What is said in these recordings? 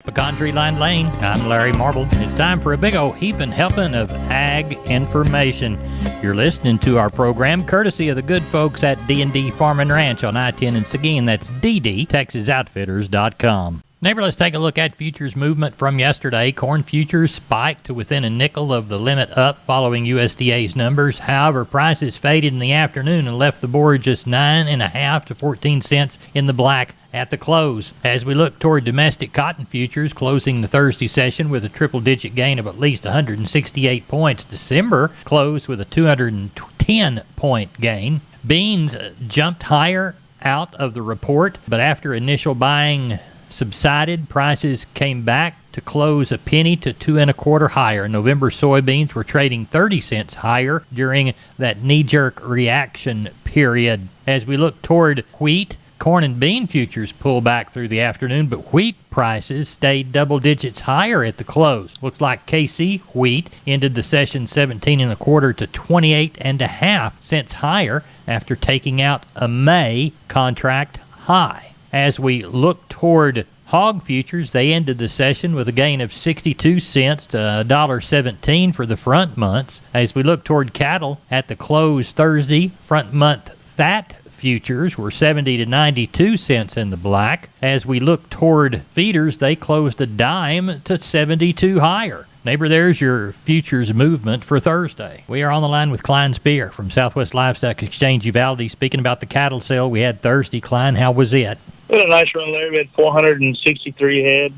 Pecan Tree Line Lane. I'm Larry Marble, and it's time for a big old heaping helping of ag information. You're listening to our program courtesy of the good folks at D&D Farm and Ranch on I-10 in Seguin. That's ddtexasoutfitters.com. Neighbor, let's take a look at futures movement from yesterday. Corn futures spiked to within a nickel of the limit up following USDA's numbers. However, prices faded in the afternoon and left the board just 9.5 to 14 cents in the black at the close. As we look toward domestic cotton futures closing the Thursday session with a triple-digit gain of at least 168 points, December closed with a 210-point gain. Beans jumped higher out of the report, but after initial buying subsided, prices came back to close a penny to 2.25 higher. November soybeans were trading 30 cents higher during that knee-jerk reaction period. As we look toward wheat, corn and bean futures pull back through the afternoon, but wheat prices stayed double digits higher at the close. Looks like KC wheat ended the session 17.25 to 28.5 cents higher after taking out a May contract high. As we look toward hog futures, they ended the session with a gain of 62 cents to $1.17 for the front months. As we look toward cattle at the close Thursday, front month fat futures were 70 to 92 cents in the black. As we look toward feeders, they closed a dime to 72 higher. Neighbor, there's your futures movement for Thursday. We are on the line with Klein Spear from Southwest Livestock Exchange Uvalde speaking about the cattle sale we had Thursday. Klein, how was it? We had a nice run, Larry. We had 463 head.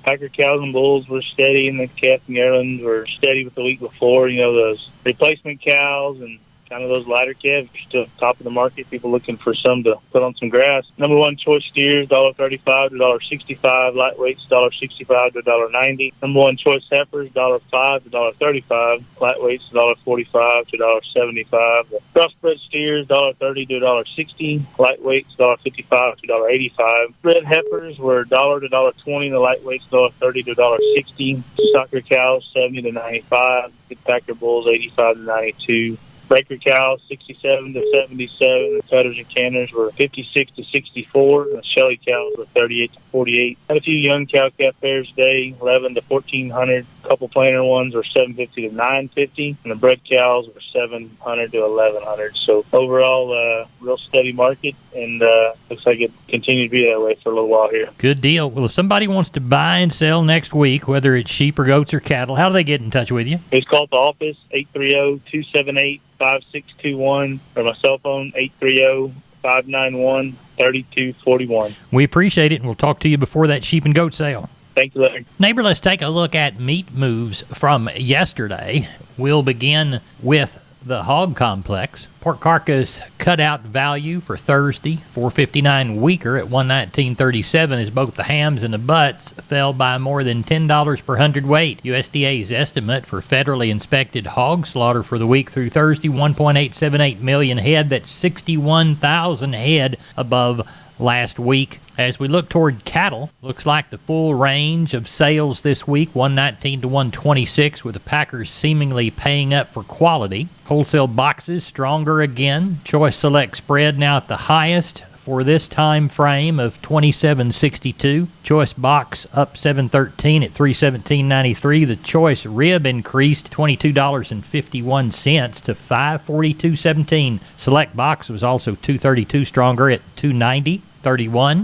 Packer cows and bulls were steady, and the calf and yearlings were steady with the week before. You know, those replacement cows and kind of those lighter calves are still top of the market. People looking for some to put on some grass. Number one choice steers, $1.35 to $1.65. Lightweights, $1.65 to $1.90. Number one choice heifers, $1.05 to $1.35. Lightweights, $1.45 to $1.75. The crossbred steers, $1.30 to $1.60. Lightweights, $1.55 to $1.85. Red heifers were $1 to $1.20. The lightweights, $1.30 to $1.60. Stocker cows, $70 to $95. Good Packer bulls, $85 to $92. Breaker cows, 67 to 77. The cutters and canners were 56 to 64. And the Shelly cows were 38 to 48. Had a few young cow calf pairs today, 11 to 1,400. A couple plainer ones were 750 to 950. And the bred cows were 700 to 1,100. So overall, real steady market, and looks like it continues to be that way for a little while here. Good deal. Well, if somebody wants to buy and sell next week, whether it's sheep or goats or cattle, how do they get in touch with you? Just call the office, 830-278-5621, or my cell phone, 830-591-3241. We appreciate it, and we'll talk to you before that sheep and goat sale. Thank you, Larry. Neighbor, let's take a look at meat moves from yesterday. We'll begin with the hog complex. Pork carcass cutout value for Thursday, $4.59 weaker at $119.37 as both the hams and the butts fell by more than $10 per hundredweight. USDA's estimate for federally inspected hog slaughter for the week through Thursday, 1.878 million head. That's 61,000 head above last week. As we look toward cattle, looks like the full range of sales this week, 119 to 126, with the Packers seemingly paying up for quality. Wholesale boxes stronger again. Choice Select spread now at the highest for this time frame of 27.62. Choice box up 7.13 at 317.93. The choice rib increased $22.51 to 542.17. Select box was also 232 stronger at 290.31.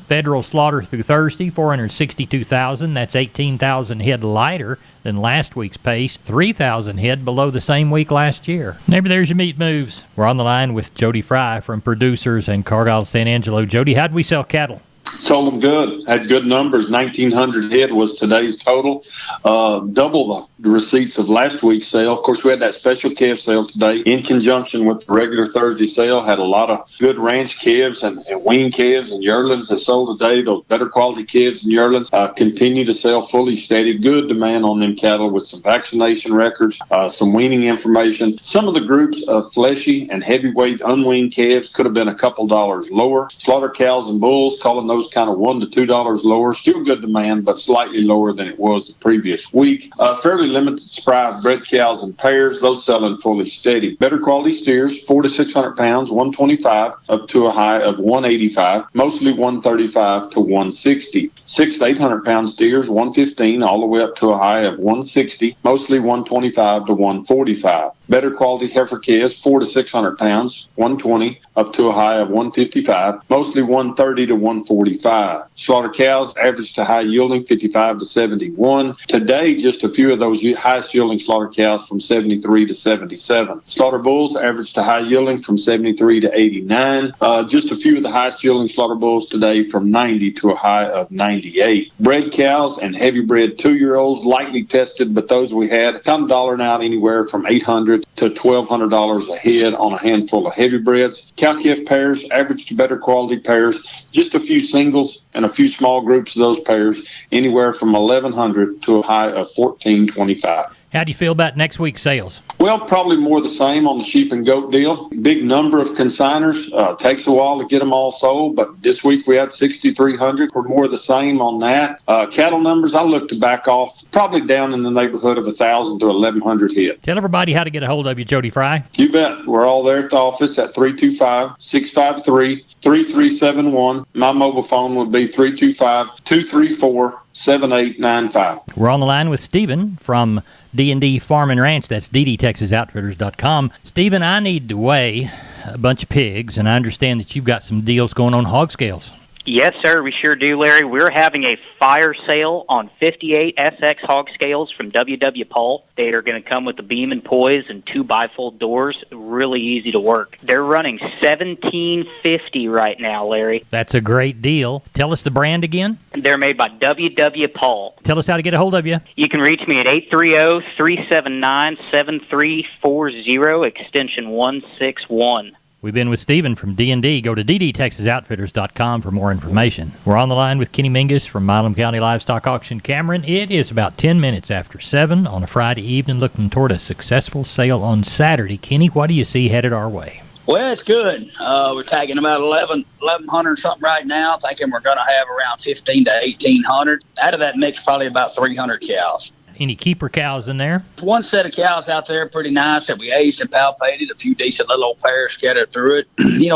Federal slaughter through Thursday, 462,000. That's 18,000 head lighter than last week's pace, 3,000 head below the same week last year. Neighbor, there's your meat moves. We're on the line with Jody Fry from Producers and Cargyle San Angelo. Jody, how'd we sell cattle? Sold them good. Had good numbers. 1,900 head was today's total. Double the receipts of last week's sale. Of course, we had that special calf sale today in conjunction with the regular Thursday sale. Had a lot of good ranch calves and wean calves and yearlings that sold today. Those better quality calves and yearlings continue to sell fully steady. Good demand on them cattle with some vaccination records, some weaning information. Some of the groups of fleshy and heavyweight unweaned calves could have been a couple dollars lower. Slaughter cows and bulls, calling those those kind of $1 to $2 lower. Still good demand, but slightly lower than it was the previous week. Fairly limited supply of bred cows and pairs. Those selling fully steady. Better quality steers, 400 to 600 pounds, 125 up to a high of 185. Mostly 135 to 160. 600 to 800 pound steers, 115 all the way up to a high of 160. Mostly 125 to 145. Better quality heifer calves, 400 to 600 pounds, 120 up to a high of 155, mostly 130 to 145. Slaughter cows, average to high yielding, 55 to 71. Today, just a few of those highest yielding slaughter cows from 73 to 77. Slaughter bulls, average to high yielding from 73 to 89. Just a few of the highest yielding slaughter bulls today from 90 to a high of 98. Bred cows and heavy bred 2-year-olds, lightly tested, but those we had come dollaring out anywhere from $800 to $1,200 a head on a handful of heavy breds. Cow-calf pairs, average to better quality pairs, just a few singles and a few small groups of those pairs, anywhere from $1,100 to a high of $1,425. How do you feel about next week's sales? Well, probably more the same on the sheep and goat deal. Big number of consigners. Takes a while to get them all sold, but this week we had 6,300. We're more the same on that. Cattle numbers, I look to back off, probably down in the neighborhood of 1,000 to 1,100 head. Tell everybody how to get a hold of you, Jody Fry. You bet. We're all there at the office at 325-653-3371. My mobile phone would be 325-234-7895. We're on the line with Stephen from D&D Farm and Ranch. That's ddtexasoutfitters.com. Stephen, I need to weigh a bunch of pigs, and I understand that you've got some deals going on hog scales. Yes, sir, we sure do, Larry. We're having a fire sale on 58 SX hog scales from WW Paul. They are going to come with the beam and poise and 2 bifold doors. Really easy to work. They're running $1,750 right now, Larry. That's a great deal. Tell us the brand again. They're made by WW Paul. Tell us how to get a hold of you. You can reach me at 830-379-7340, extension 161. We've been with Stephen from D&D. Go to ddtexasoutfitters.com for more information. We're on the line with Kenny Mingus from Milam County Livestock Auction, Cameron. It is about 10 minutes after 7 on a Friday evening, looking toward a successful sale on Saturday. Kenny, what do you see headed our way? Well, it's good. We're tagging about 1,100 something right now, thinking we're going to have around 1,500 to 1,800. Out of that mix, probably about 300 cows. Any keeper cows in there? One set of cows out there, pretty nice, that we aged and palpated. A few decent little old pairs scattered through it.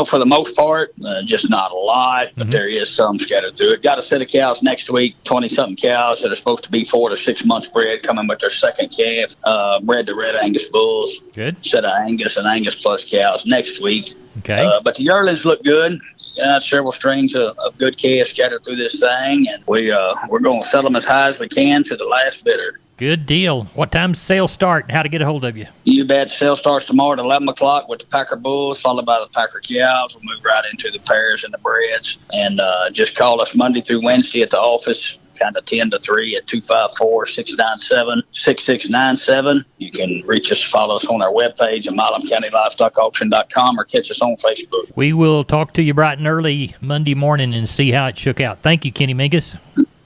For the most part, just not a lot, but there is some scattered through it. Got a set of cows next week, 20-something cows that are supposed to be 4 to 6 months bred, coming with their second calf, bred to Red Angus bulls. Good. Set of Angus and Angus Plus cows next week. Okay. But the yearlings look good. Several strings of good calves scattered through this thing, and we're going to sell them as high as we can to the last bidder. Good deal. What time's sale start and how to get a hold of you? You bet. Sale starts tomorrow at 11 o'clock with the Packer bulls, followed by the Packer cows. We'll move right into the pairs and the breds. And just call us Monday through Wednesday at the office, kind of 10 to 3 at 254-697-6697. You can reach us, follow us on our webpage at MilamCountyLivestockAuction.com or catch us on Facebook. We will talk to you bright and early Monday morning and see how it shook out. Thank you, Kenny Mingus.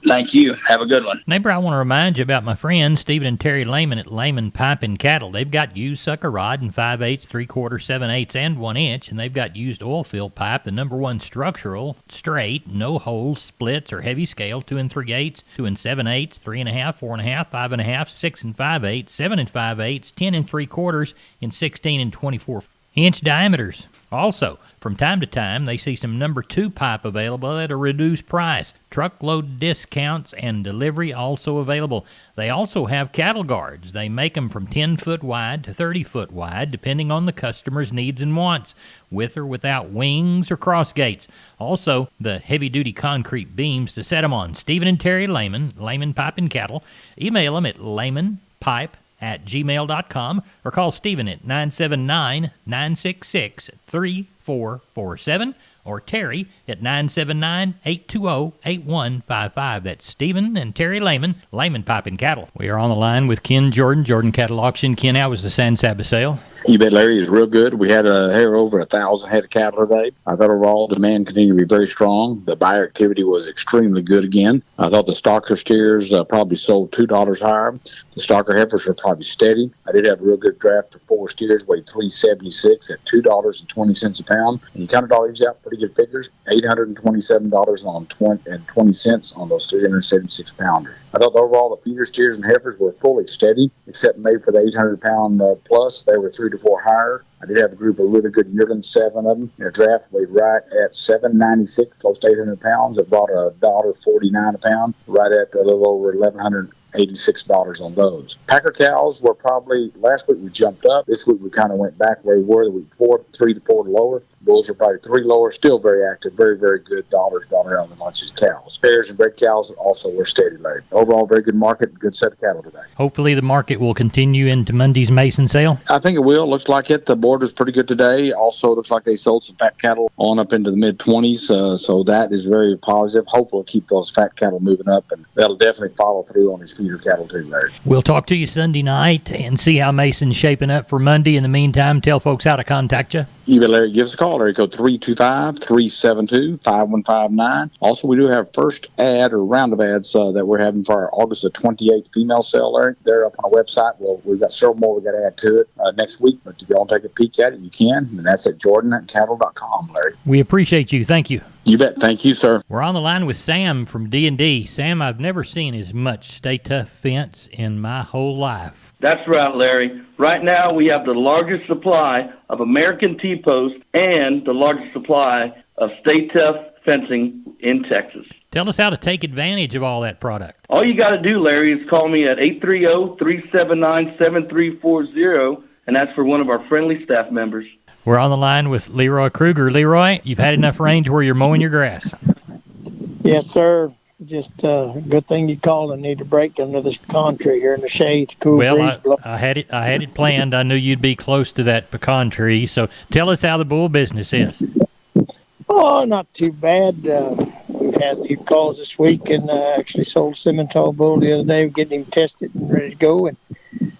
Thank you. Have a good one. Neighbor, I want to remind you about my friends Stephen and Terry Lehman at Lehman Pipe and Cattle. They've got used sucker rod in 5/8, 3/4, 7/8, and 1 inch, and they've got used oil fill pipe, the #1 structural, straight, no holes, splits, or heavy scale, 2 3/8, 2 7/8, 3 1/2, 4 1/2, 5 1/2, 6 5/8, 7 5/8, 10 3/4, and 16 and 24 inch diameters. Also, from time to time, they see some #2 pipe available at a reduced price. Truckload discounts and delivery also available. They also have cattle guards. They make them from 10-foot wide to 30-foot wide, depending on the customer's needs and wants, with or without wings or cross gates. Also, the heavy-duty concrete beams to set them on. Stephen and Terry Lehman, Lehman Pipe and Cattle. Email them at lehmanpipe@gmail.com or call Stephen at 979-966-3447 or Terry at 979-820-8155. That's Stephen and Terry Lehman, Lehman Pipe and Cattle. We are on the line with Ken Jordan, Jordan Cattle Auction. Ken, how was the San Saba sale? You bet, Larry. It was real good. We had over 1,000 head of cattle today. I thought overall demand continued to be very strong. The buyer activity was extremely good again. I thought the stocker steers probably sold $2 higher. The stocker heifers were probably steady. I did have a real good draft for 4 steers, weighed 376 at $2.20 a pound. And you kind of all these out pretty good figures. $827 on 20 cents on those 376 pounders. I thought overall the feeder steers and heifers were fully steady, except maybe for the 800-pound plus. They were 3 to 4 higher. I did have a group of really good yearlings, 7 of them. In a draft weighed right at 796, close to 800 pounds. It brought $1.49 a pound, right at a little over $1,186 on those. Packer cows were probably, last week we jumped up. This week we kind of went back where we were the week before, 3 to 4 lower. Bulls are probably 3 lower, still very active, very, very good dollars around the lunches cows. Bears and bred cows also were steady laid. Overall, very good market, good set of cattle today. Hopefully the market will continue into Monday's Mason sale. I think it will. Looks like it. The board was pretty good today. Also, looks like they sold some fat cattle on up into the mid-20s, so that is very positive. Hope we'll keep those fat cattle moving up, and that'll definitely follow through on these feeder cattle too, Larry. We'll talk to you Sunday night and see how Mason's shaping up for Monday. In the meantime, tell folks how to contact you. You bet, Larry. Give us a call. Larry, code 325-372-5159. Also, we do have first ad or round of ads that we're having for our August the 28th female sale, Larry. They're up on our website. Well, we've got several more we got to add to it next week, but if you want to take a peek at it, you can, and that's at jordan.cattle.com, Larry. We appreciate you. Thank you. You bet. Thank you, sir. We're on the line with Sam from D&D. Sam, I've never seen as much Stay Tough fence in my whole life. That's right, Larry. Right now, we have the largest supply of American T-post and the largest supply of Stay Tough fencing in Texas. Tell us how to take advantage of all that product. All you got to do, Larry, is call me at 830-379-7340, and that's for one of our friendly staff members. We're on the line with Leroy Kruger. Leroy, you've had enough rain to where you're mowing your grass. Yes, sir. Just good thing you called. I need a break under this pecan tree here in the shade. Cool well, breeze. I had it planned. I knew you'd be close to that pecan tree. So tell us how the bull business is. Oh, not too bad. We've had a few calls this week, and actually sold a Simmental bull the other day, getting him tested and ready to go. And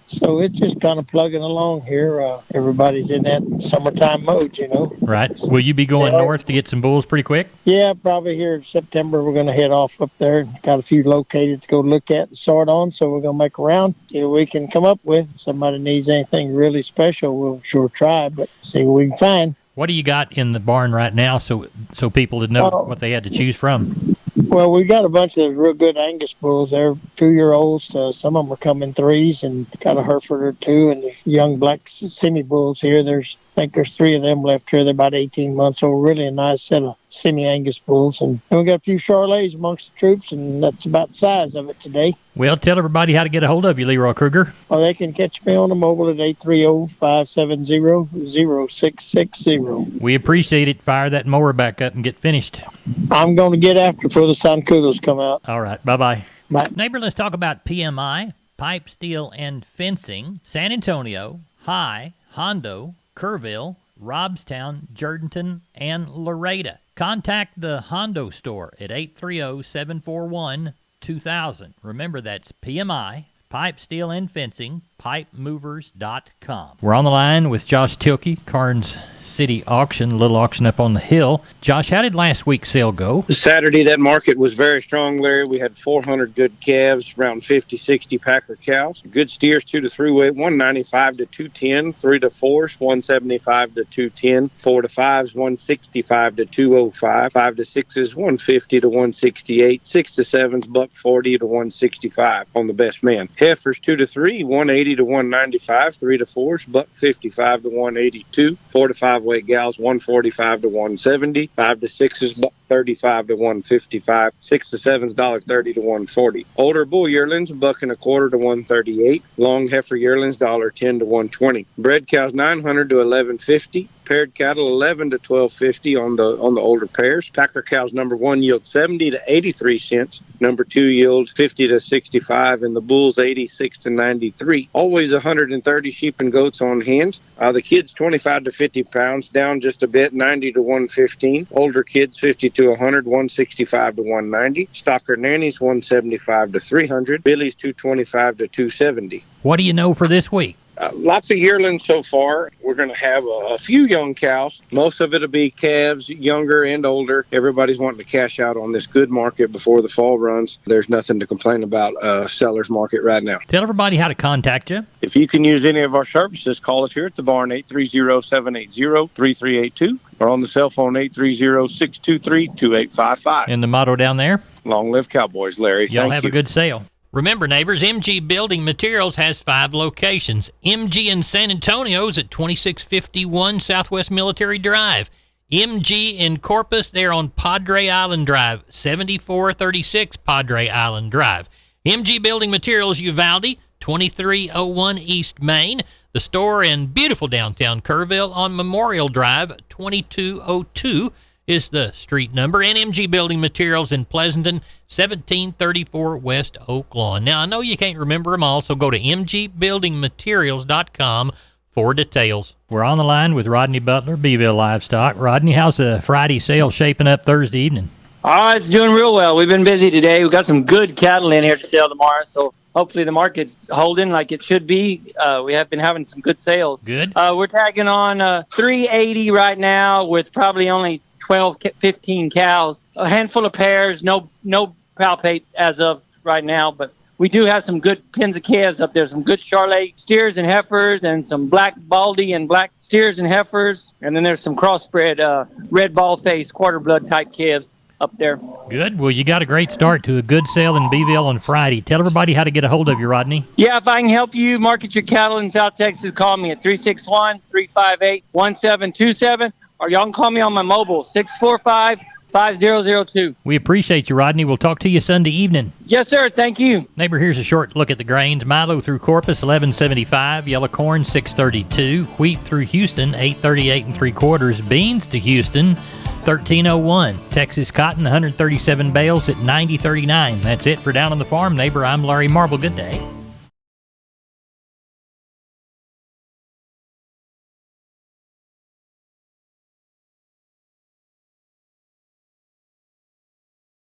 so it's just kind of plugging along here. Everybody's in that summertime mode, you know. Right. Will you be going north to get some bulls pretty quick? Yeah, probably here in September we're going to head off up there. Got a few located to go look at and sort on, so we're going to make a round. See what we can come up with. If somebody needs anything really special, we'll sure try, but see what we can find. What do you got in the barn right now so people would know what they had to choose from? Well, we got a bunch of real good Angus bulls. They're 2-year-olds. Some of them are coming 3s, and got a Hereford or 2, and the young black semi-bulls here. I think there's 3 of them left here. They're about 18 months old. Really a nice set of semi-Angus bulls. And we got a few Charolais amongst the troops, and that's about the size of it today. Well, tell everybody how to get a hold of you, Leroy Kruger. Well, they can catch me on the mobile at 830-570-0660. We appreciate it. Fire that mower back up and get finished. I'm going to get after before the Sancudos come out. All right. Bye-bye. Bye. Neighbor, let's talk about PMI, pipe, steel, and fencing. San Antonio, High, Hondo, Kerrville, Robstown, Jourdanton, and Laredo. Contact the Hondo store at 830-741-2000. Remember, that's PMI, pipe, steel, and fencing, pipemovers.com. We're on the line with Josh Tilkey, Karnes City Auction, a little auction up on the hill. Josh, how did last week's sale go? Saturday, that market was very strong, Larry. We had 400 good calves, around 50, 60 Packer cows. Good steers, 2 to 3 weight, 195 to 210, 3 to 4s, 175 to 210, 4 to 5s, 165 to 205, 5 to 6s, 150 to 168, 6 to 7s, $140 to 165 on the best man. Heifers, 2 to 3, 180 to 195, 3 to 4s, $155 to 182, 4 to 5 weight gals, 145 to 170, 5 to 6s, $135 to 155, 6 to 7s, $130 to 140. Older bull yearlings, $1.25 to 138. Long heifer yearlings, $1.10 to 120. Bred cows, 900 to 1150. Paired cattle, 11 to 12.50 on the older pairs. Packer cows, number 1 yield 70 to 83 cents. Number 2 yields 50 to 65, and the bulls 86 to 93. Always 130 sheep and goats on hand. The kids 25 to 50 pounds, down just a bit, 90 to 115. Older kids 50 to 100, 165 to 190. Stocker nannies 175 to 300. Billies 225 to 270. What do you know for this week? Lots of yearlings so far. We're going to have a few young cows. Most of it will be calves, younger and older. Everybody's wanting to cash out on this good market before the fall runs. There's nothing to complain about seller's market right now. Tell everybody how to contact you. If you can use any of our services, call us here at the barn, 830-780-3382, or on the cell phone, 830-623-2855. And the motto down there? Long live Cowboys, Larry. Y'all Thank have you. a good sale. Remember, neighbors, MG Building Materials has 5 locations. MG in San Antonio is at 2651 Southwest Military Drive. MG in Corpus, they're on Padre Island Drive, 7436 Padre Island Drive. MG Building Materials Uvalde, 2301 East Main. The store in beautiful downtown Kerrville on Memorial Drive, 2202 is the street number. And MG Building Materials in Pleasanton, 1734 West Oak Lawn. Now, I know you can't remember them all, so go to mgbuildingmaterials.com for details. We're on the line with Rodney Butler, Beeville Livestock. Rodney, how's the Friday sale shaping up Thursday evening? It's doing real well. We've been busy today. We've got some good cattle in here to sell tomorrow, so hopefully the market's holding like it should be. We have been having some good sales. Good. We're tagging on 380 right now with probably only 12, 15 cows. A handful of pairs, no palpate as of right now, but we do have some good pens of calves up there, some good Charolais steers and heifers, and some black Baldy and black steers and heifers, and then there's some crossbred red ball-faced quarter blood type calves up there. Good. Well, you got a great start to a good sale in Beeville on Friday. Tell everybody how to get a hold of you, Rodney. Yeah, if I can help you market your cattle in South Texas, call me at 361-358-1727, or y'all can call me on my mobile, 645-5002. We appreciate you, Rodney. We'll talk to you Sunday evening. Yes, sir. Thank you. Neighbor, here's a short look at the grains. Milo through Corpus, 1175. Yellow corn, 632. Wheat through Houston, 838 3/4. Beans to Houston, 1301. Texas cotton, 137 bales at 90.39. That's it for Down on the Farm. Neighbor, I'm Larry Marble. Good day.